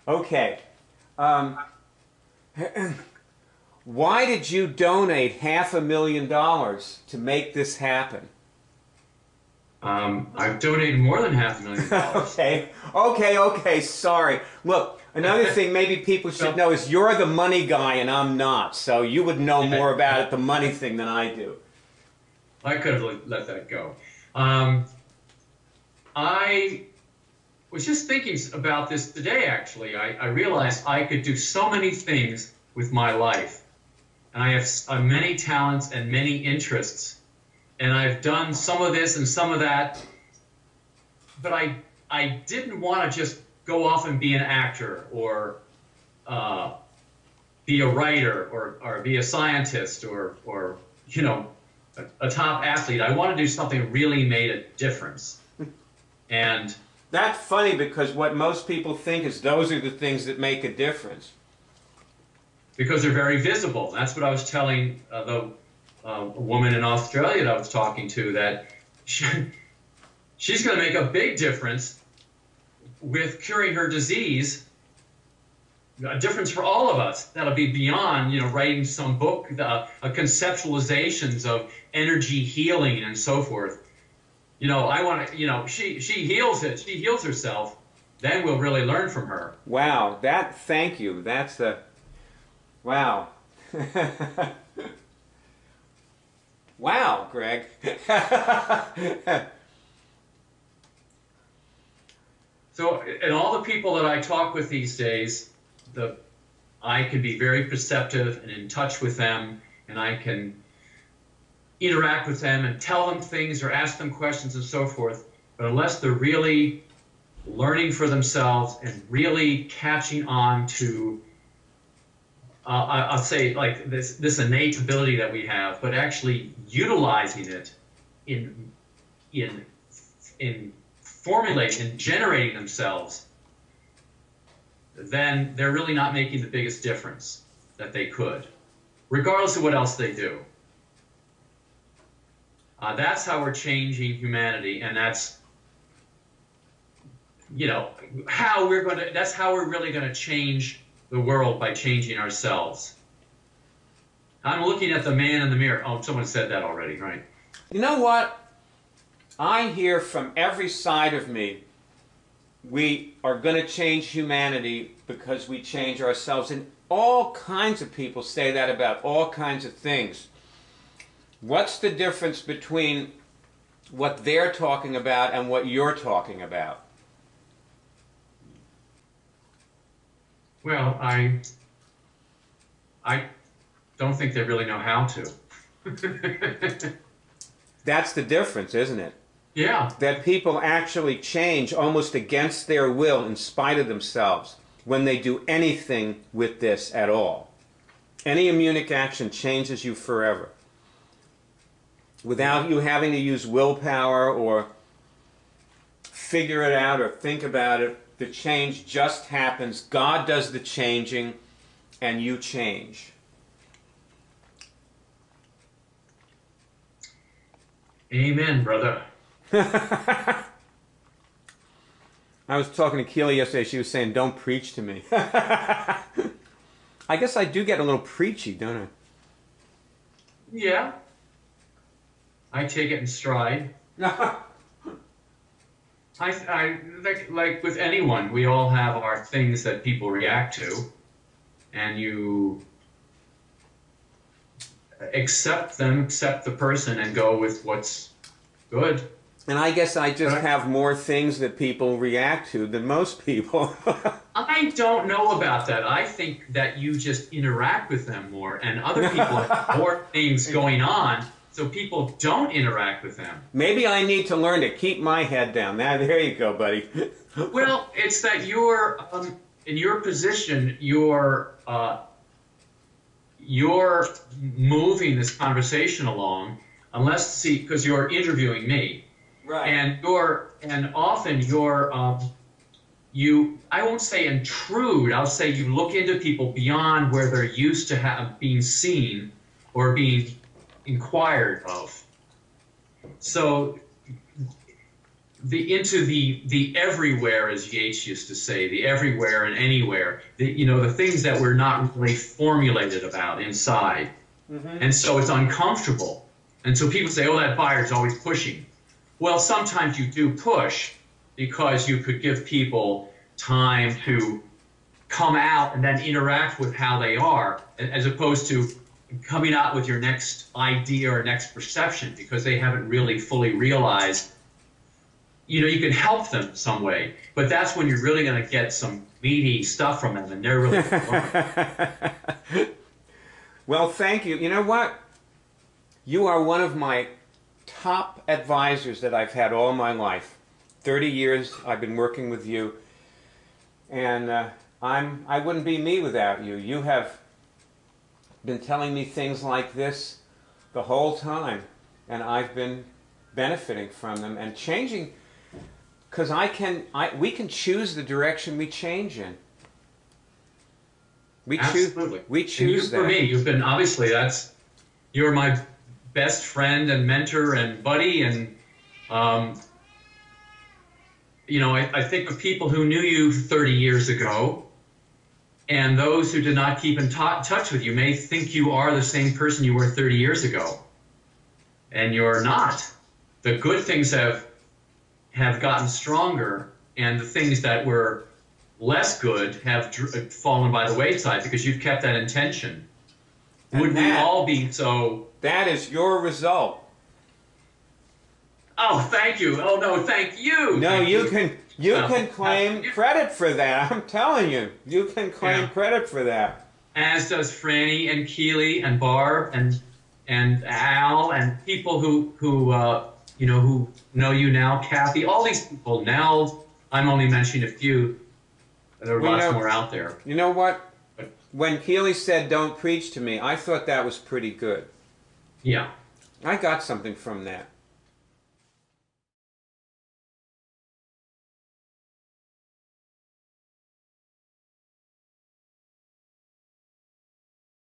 Okay. Um, why did you donate $500,000 to make this happen? I've donated more than $500,000. Okay, sorry. Look, another thing maybe people should know is you're the money guy and I'm not, so you would know more about it, the money thing, than I do. I could have let that go. I was just thinking about this today, actually. I realized I could do so many things with my life. And I have many talents and many interests. And I've done some of this and some of that. But I didn't want to just go off and be an actor or be a writer or be a scientist or you know, a top athlete. I want to do something that really made a difference. And that's funny because what most people think is those are the things that make a difference. Because they're very visible. That's what I was telling a woman in Australia that I was talking to, that she's going to make a big difference with curing her disease, a difference for all of us. That'll be beyond, you know, writing some book, conceptualizations of energy healing and so forth. You know, I want to, you know, she heals it, she heals herself, then we'll really learn from her. Wow, thank you. That's the, wow. Wow, Greg. So, and all the people that I talk with these days, I can be very perceptive and in touch with them, and I can interact with them and tell them things or ask them questions and so forth. But unless they're really learning for themselves and really catching on to, I'll say, like this innate ability that we have, but actually utilizing it in formulating and generating themselves, then they're really not making the biggest difference that they could, regardless of what else they do. That's how we're changing humanity, and that's, you know, that's how we're really going to change the world, by changing ourselves. I'm looking at the man in the mirror. Oh, someone said that already, right? You know what? I hear from every side of me, we are going to change humanity because we change ourselves. And all kinds of people say that about all kinds of things. What's the difference between what they're talking about and what you're talking about? Well, I don't think they really know how to. That's the difference, isn't it? Yeah. That people actually change almost against their will in spite of themselves when they do anything with this at all. Any immunic action changes you forever. Without you having to use willpower or figure it out or think about it, the change just happens. God does the changing, and you change. Amen, brother. I was talking to Keely yesterday. She was saying, don't preach to me. I guess I do get a little preachy, don't I? Yeah. I take it in stride. Like with anyone, we all have our things that people react to, and you accept them, accept the person, and go with what's good. And I guess I just have more things that people react to than most people. I don't know about that. I think that you just interact with them more, and other people have more things going on, so people don't interact with them. Maybe I need to learn to keep my head down. There you go, buddy. Well, it's that you're, in your position, you're moving this conversation along, because you're interviewing me. Right. And often I won't say intrude, I'll say you look into people beyond where they're used to being seen or being inquired of. So into the everywhere, as Yeats used to say, the everywhere and anywhere, the things that we're not really formulated about inside. And so it's uncomfortable. And so people say, oh, that buyer's always pushing. Well, sometimes you do push because you could give people time to come out and then interact with how they are, as opposed to coming out with your next idea or next perception because they haven't really fully realized. You can help them some way, but that's when you're really going to get some meaty stuff from them, and they're really Well, thank you. You know what? You are one of my top advisors that I've had all my life. 30 years I've been working with you, and I wouldn't be me without you. You have been telling me things like this the whole time, and I've been benefiting from them and changing. Because we can choose the direction we change in. Absolutely. We choose that. For me, you've been, obviously, you're my best friend and mentor and buddy, and I think of people who knew you 30 years ago, and those who did not keep in touch with you may think you are the same person you were 30 years ago, and you're not. The good things have gotten stronger, and the things that were less good have fallen by the wayside because you've kept that intention. And would we all be so... That is your result. Oh, thank you. Oh, no, thank you. No, thank you can claim credit for that. I'm telling you. You can claim credit for that. As does Franny and Keely and Barb and Al and people who know you now, Kathy, all these people. Nell, I'm only mentioning a few. There are lots more out there. You know what? When Keely said, don't preach to me, I thought that was pretty good. Yeah. I got something from that.